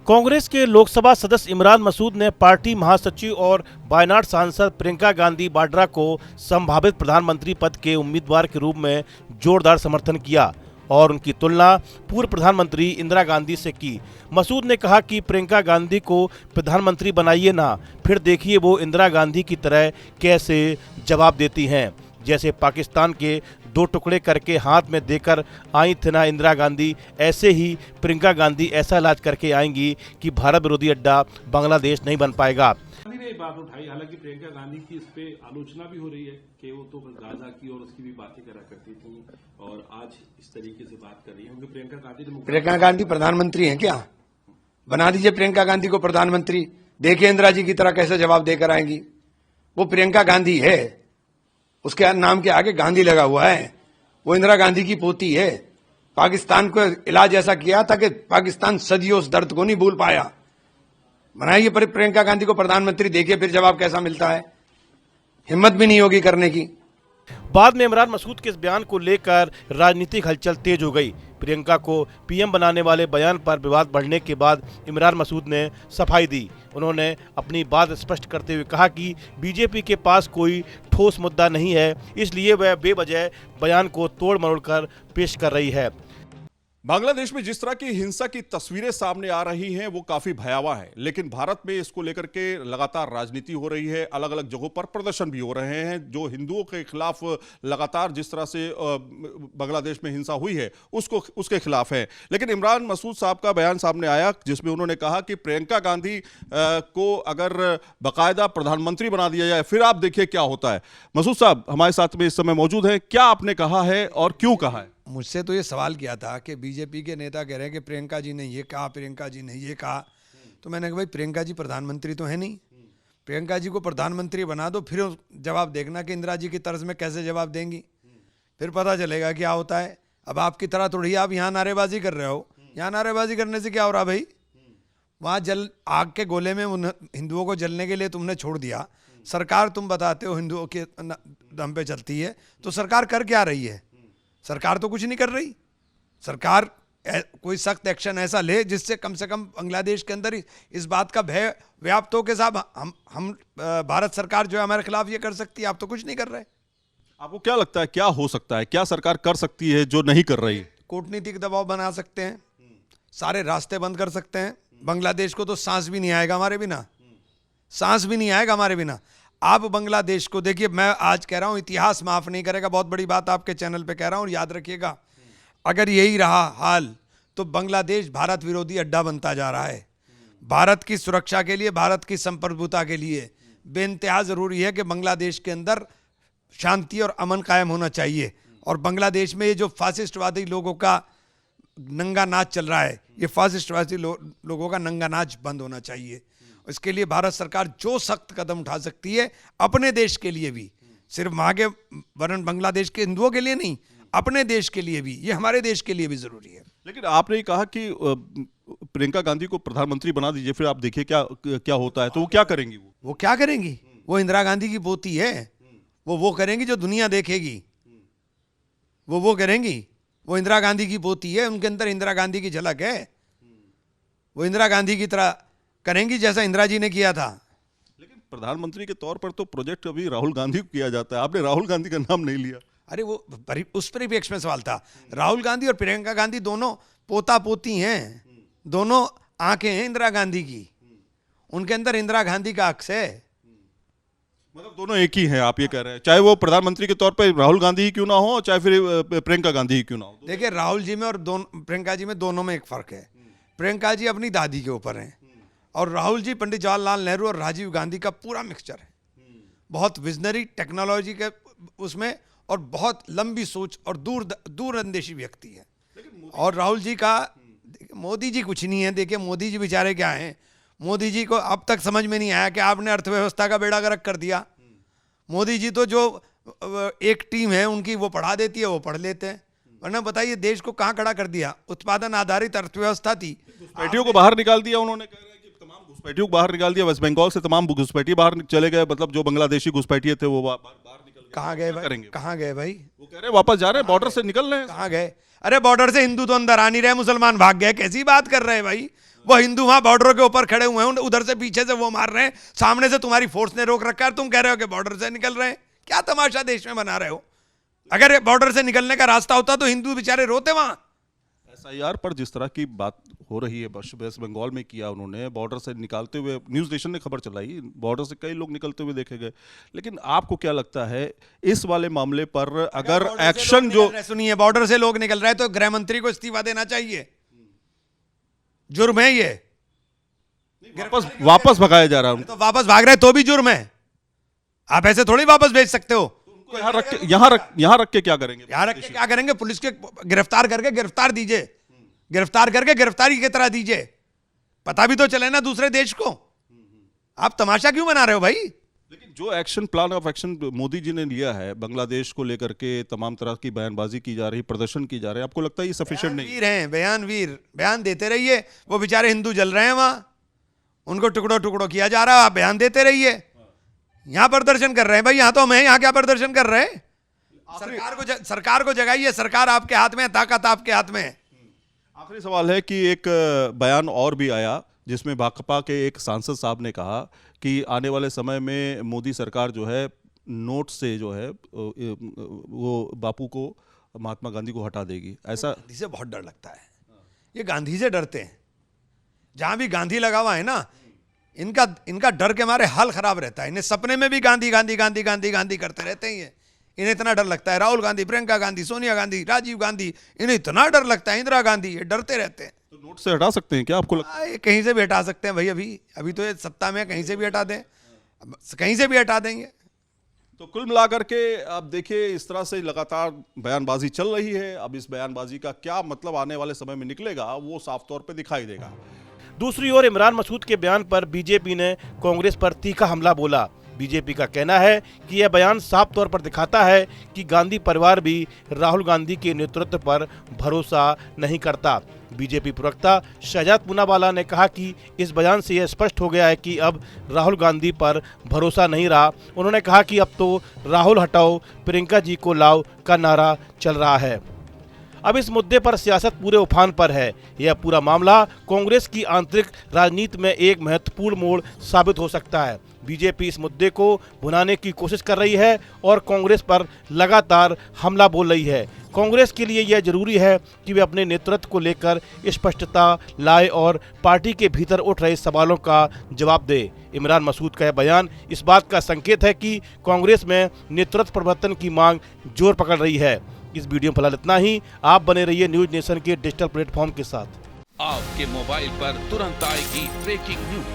कांग्रेस के लोकसभा सदस्य इमरान मसूद ने पार्टी महासचिव और वायनाड सांसद प्रियंका गांधी वाड्रा को संभावित प्रधानमंत्री पद के उम्मीदवार के रूप में जोरदार समर्थन किया और उनकी तुलना पूर्व प्रधानमंत्री इंदिरा गांधी से की। मसूद ने कहा कि प्रियंका गांधी को प्रधानमंत्री बनाइए ना, फिर देखिए वो इंदिरा गांधी की तरह कैसे जवाब देती हैं। जैसे पाकिस्तान के 2 टुकड़े करके हाथ में देकर आई थी ना इंदिरा गांधी, ऐसे ही प्रियंका गांधी ऐसा इलाज करके आएंगी कि भारत विरोधी अड्डा बांग्लादेश नहीं बन पाएगा। गांधी ने ये बात उठाई, हालांकि प्रियंका गांधी की इस पे आलोचना भी हो रही है कि वो तो गाजा की और उसकी भी बातें करा करती थी और आज इस तरीके से बात कर रही है क्योंकि प्रियंका गांधी प्रधानमंत्री हैं क्या? बना दीजिए प्रियंका गांधी को प्रधानमंत्री, देखिए इंदिरा जी की तरह कैसे जवाब देकर आएंगी। वो प्रियंका गांधी है, उसके नाम के आगे गांधी लगा हुआ है, वो इंदिरा गांधी की पोती है। पाकिस्तान को इलाज ऐसा किया था कि पाकिस्तान सदियों उस दर्द को नहीं भूल पाया। बनाइए प्रियंका गांधी को प्रधानमंत्री, देखिए फिर जवाब कैसा मिलता है। हिम्मत भी नहीं होगी करने की। बाद में इमरान मसूद के इस बयान को लेकर राजनीतिक हलचल तेज हो गई। प्रियंका को पीएम बनाने वाले बयान पर विवाद बढ़ने के बाद इमरान मसूद ने सफाई दी। उन्होंने अपनी बात स्पष्ट करते हुए कहा कि बीजेपी के पास कोई ठोस मुद्दा नहीं है, इसलिए वह बेवजह बयान को तोड़ मरोड़ कर पेश कर रही है। बांग्लादेश में जिस तरह की हिंसा की तस्वीरें सामने आ रही हैं वो काफी भयावह है, लेकिन भारत में इसको लेकर के लगातार राजनीति हो रही है। अलग अलग जगहों पर प्रदर्शन भी हो रहे हैं जो हिंदुओं के खिलाफ लगातार जिस तरह से बांग्लादेश में हिंसा हुई है उसके खिलाफ है। लेकिन इमरान मसूद साहब का बयान सामने आया जिसमें उन्होंने कहा कि प्रियंका गांधी को अगर बाकायदा प्रधानमंत्री बना दिया जाए फिर आप देखिए क्या होता है। मसूद साहब हमारे साथ में इस समय मौजूद हैं, क्या आपने कहा है और क्यों कहा है? मुझसे तो ये सवाल किया था कि बीजेपी के नेता कह रहे हैं कि प्रियंका जी ने ये कहा, प्रियंका जी ने ये कहा, तो मैंने कहा भाई प्रियंका जी प्रधानमंत्री तो है नहीं, प्रियंका जी को प्रधानमंत्री बना दो, फिर जवाब देखना कि इंदिरा जी की तर्ज में कैसे जवाब देंगी, फिर पता चलेगा क्या होता है। अब आपकी तरह थोड़ी आप यहाँ नारेबाजी कर रहे हो, यहाँ नारेबाजी करने से क्या हो रहा भाई? वहाँ आग के गोले में उन हिंदुओं को जलने के लिए तुमने छोड़ दिया। सरकार तुम बताते हो हिंदुओं के दम पे चलती है, तो सरकार कर क्या रही है? सरकार तो कुछ नहीं कर रही। सरकार कोई सख्त एक्शन ऐसा ले जिससे कम से कम बांग्लादेश के अंदर इस बात का भय व्याप्त हो के साहब हम भारत सरकार जो है हमारे खिलाफ ये कर सकती है। आप तो कुछ नहीं कर रहे। आपको क्या लगता है क्या हो सकता है, क्या सरकार कर सकती है जो नहीं कर रही? कूटनीतिक दबाव बना सकते हैं, सारे रास्ते बंद कर सकते हैं। बांग्लादेश को तो सांस भी नहीं आएगा हमारे बिना, सांस भी नहीं आएगा हमारे बिना। आप बांग्लादेश को देखिए, मैं आज कह रहा हूं इतिहास माफ नहीं करेगा, बहुत बड़ी बात आपके चैनल पे कह रहा हूं, याद रखिएगा। अगर यही रहा हाल तो बांग्लादेश भारत विरोधी अड्डा बनता जा रहा है। भारत की सुरक्षा के लिए, भारत की संप्रभुता के लिए बेइंतहा जरूरी है कि बांग्लादेश के अंदर शांति और अमन कायम होना चाहिए। और बांग्लादेश में ये जो फासिस्टवादी लोगों का नंगा नाच चल रहा है, ये फासिस्टवादी लोगों का नंगा नाच बंद होना चाहिए। इसके लिए भारत सरकार जो सख्त कदम उठा सकती है अपने देश के लिए भी, सिर्फ वहां के वरन बांग्लादेश के हिंदुओं के लिए नहीं, अपने देश के लिए भी, ये हमारे देश के लिए भी जरूरी है। लेकिन आपने कहा कि प्रियंका गांधी को प्रधानमंत्री बना दीजिए फिर आप देखिए क्या होता है, तो वो क्या करेंगी? वो क्या करेंगी? वो इंदिरा गांधी की पोती है, वो करेंगी जो दुनिया देखेगी, वो करेंगी। वो इंदिरा गांधी की पोती है, उनके अंदर इंदिरा गांधी की झलक है। वो इंदिरा गांधी की तरह करेंगी जैसा इंदिरा जी ने किया था। लेकिन प्रधानमंत्री के तौर पर तो प्रोजेक्ट अभी राहुल गांधी को किया जाता है, आपने राहुल गांधी का नाम नहीं लिया। अरे वो उस परिप्रेक्ष्य में सवाल था। राहुल गांधी और प्रियंका गांधी दोनों पोता पोती हैं, दोनों आंखें हैं इंदिरा गांधी की, उनके अंदर इंदिरा गांधी का अक्स है। मतलब दोनों एक ही हैं आप ये कह रहे हैं, चाहे वो प्रधानमंत्री के तौर पर राहुल गांधी ही क्यों ना हो, चाहे फिर प्रियंका गांधी ही क्यों ना हो। देखिए राहुल जी में और प्रियंका जी में दोनों में एक फर्क है। प्रियंका जी अपनी दादी के ऊपर हैं और राहुल जी पंडित जवाहरलाल नेहरू और राजीव गांधी का पूरा मिक्सचर है। बहुत विजनरी टेक्नोलॉजी के उसमें और बहुत लंबी सोच और दूरंदेशी व्यक्ति है। और राहुल जी का, मोदी जी कुछ नहीं है। देखिए मोदी जी बेचारे क्या हैं, मोदी जी को अब तक समझ में नहीं आया कि आपने अर्थव्यवस्था का बेड़ा गर्क कर दिया। मोदी जी तो जो एक टीम है उनकी वो पढ़ा देती है, वो पढ़ लेते हैं, वरना बताइए देश को कहाँ खड़ा कर दिया। उत्पादन आधारित अर्थव्यवस्था थी, घुसपैठियों को बाहर निकाल दिया उन्होंने। तमाम घुसपैठियों को बाहर निकाल दिया, वेस्ट बंगाल से तमाम घुसपैठी बाहर चले गए, मतलब जो बांग्लादेशी घुसपैठी थे वो बाहर निकल गए। कहाँ गए भाई? कहाँ गए भाई? वो कह रहे हैं वापस जा रहे हैं, बॉर्डर से निकल रहे हैं। कहाँ गए? अरे बॉर्डर से हिंदू तो अंदर आ नहीं रहे, मुसलमान भाग गए। कैसी बात कर रहे हैं भाई? वो हिंदू वहां बॉर्डर के ऊपर खड़े हुए हैं, उधर से पीछे से वो मार रहे हैं, सामने से तुम्हारी फोर्स ने रोक रखा है, तुम कह रहे हो कि बॉर्डर से निकल रहे हैं। क्या तमाशा देश में बना रहे हो? अगर बॉर्डर से निकलने का रास्ता होता तो हिंदू बेचारे रोते वहां। एसआईआर पर जिस तरह की बात हो रही है, वेस्ट बंगाल में किया उन्होंने, बॉर्डर से निकालते हुए न्यूज़ नेशन ने खबर चलाई, बॉर्डर से कई लोग निकलते हुए देखे गए। लेकिन आपको क्या लगता है इस वाले मामले पर अगर एक्शन जो सुनिए, बॉर्डर से लोग निकल रहे हैं तो गृह मंत्री को इस्तीफा देना चाहिए, जुर्म है ये। वापस भगाया जा रहा है, तो वापस भाग रहे हैं तो भी जुर्म है, आप ऐसे थोड़ी वापस भेज सकते हो। यहाँ रख के क्या करेंगे? यहाँ रख के क्या करेंगे? पुलिस के गिरफ्तार करके गिरफ्तार दीजिए, गिरफ्तार करके गिरफ्तारी की तरह दीजिए, पता भी तो चले ना दूसरे देश को। आप तमाशा क्यों बना रहे हो भाई? लेकिन जो action plan of action Modi ji ने लिया है बांग्लादेश को लेकर के, तमाम तरह की बयानबाजी की जा रही, प्रदर्शन की जा रही है, आपको लगता है ये सफिशिएंट नहीं? वीर हैं बयानवीर, बयान देते रहिए। वो बेचारे हिंदू जल रहे हैं वहां, उनको टुकड़ों टुकड़ों किया जा रहा है, आप बयान देते रहिए। यहां प्रदर्शन कर रहे हैं भाई, यहां तो हम हैं, यहां क्या प्रदर्शन कर रहे हैं? सरकार को जगाइए, सरकार आपके हाथ में है, ताकत आपके हाथ में है। आखिरी सवाल है कि एक बयान और भी आया जिसमें भाकपा के एक सांसद साहब ने कहा कि आने वाले समय में मोदी सरकार जो है नोट से जो है वो बापू को, महात्मा गांधी को हटा देगी। ऐसा गांधी से बहुत डर लगता है, ये गांधी से डरते हैं। जहां भी गांधी लगा हुआ है ना, इनका डर के मारे हाल खराब रहता है। इन्हें सपने में भी गांधी गांधी गांधी गांधी गांधी करते रहते हैं। इन्हें इतना डर लगता है, राहुल गांधी, प्रियंका गांधी, सोनिया गांधी, राजीव गांधी, इन्हें इतना डर लगता है, इंदिरा गांधी, ये डरते रहते हैं। तो नोट से हटा सकते हैं क्या आपको लगता है? ये कहीं से भी हटा सकते हैं भाई, अभी तो ये सत्ता में, कहीं से भी हटा दें, कहीं से भी हटा देंगे। तो कुल मिलाकर के अब देखिए, इस तरह से लगातार बयानबाजी चल रही है। अब इस बयानबाजी का क्या मतलब आने वाले समय में निकलेगा, वो साफ तौर पे दिखाई देगा। दूसरी ओर इमरान मसूद के बयान पर बीजेपी ने कांग्रेस पर तीखा हमला बोला। बीजेपी का कहना है कि यह बयान साफ तौर पर दिखाता है कि गांधी परिवार भी राहुल गांधी के नेतृत्व पर भरोसा नहीं करता। बीजेपी प्रवक्ता शहजाद पूनावाला ने कहा कि इस बयान से यह स्पष्ट हो गया है कि अब राहुल गांधी पर भरोसा नहीं रहा। उन्होंने कहा कि अब तो राहुल हटाओ, प्रियंका जी को लाओ का नारा चल रहा है। अब इस मुद्दे पर सियासत पूरे उफान पर है। यह पूरा मामला कांग्रेस की आंतरिक राजनीति में एक महत्वपूर्ण मोड़ साबित हो सकता है। बीजेपी इस मुद्दे को भुनाने की कोशिश कर रही है और कांग्रेस पर लगातार हमला बोल रही है। कांग्रेस के लिए यह जरूरी है कि वे अपने नेतृत्व को लेकर स्पष्टता लाए और पार्टी के भीतर उठ रहे सवालों का जवाब दे। इमरान मसूद का यह बयान इस बात का संकेत है कि कांग्रेस में नेतृत्व परिवर्तन की मांग जोर पकड़ रही है। इस वीडियो में फिलहाल इतना ही। आप बने रहिए न्यूज नेशन के डिजिटल प्लेटफॉर्म के साथ। आपके मोबाइल पर तुरंत आएगी ब्रेकिंग न्यूज,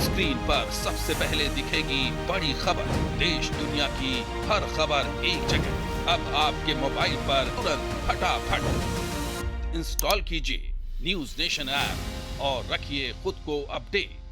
स्क्रीन पर सबसे पहले दिखेगी बड़ी खबर, देश दुनिया की हर खबर एक जगह। अब आपके मोबाइल पर तुरंत फटाफट इंस्टॉल कीजिए न्यूज नेशन ऐप और रखिए खुद को अपडेट।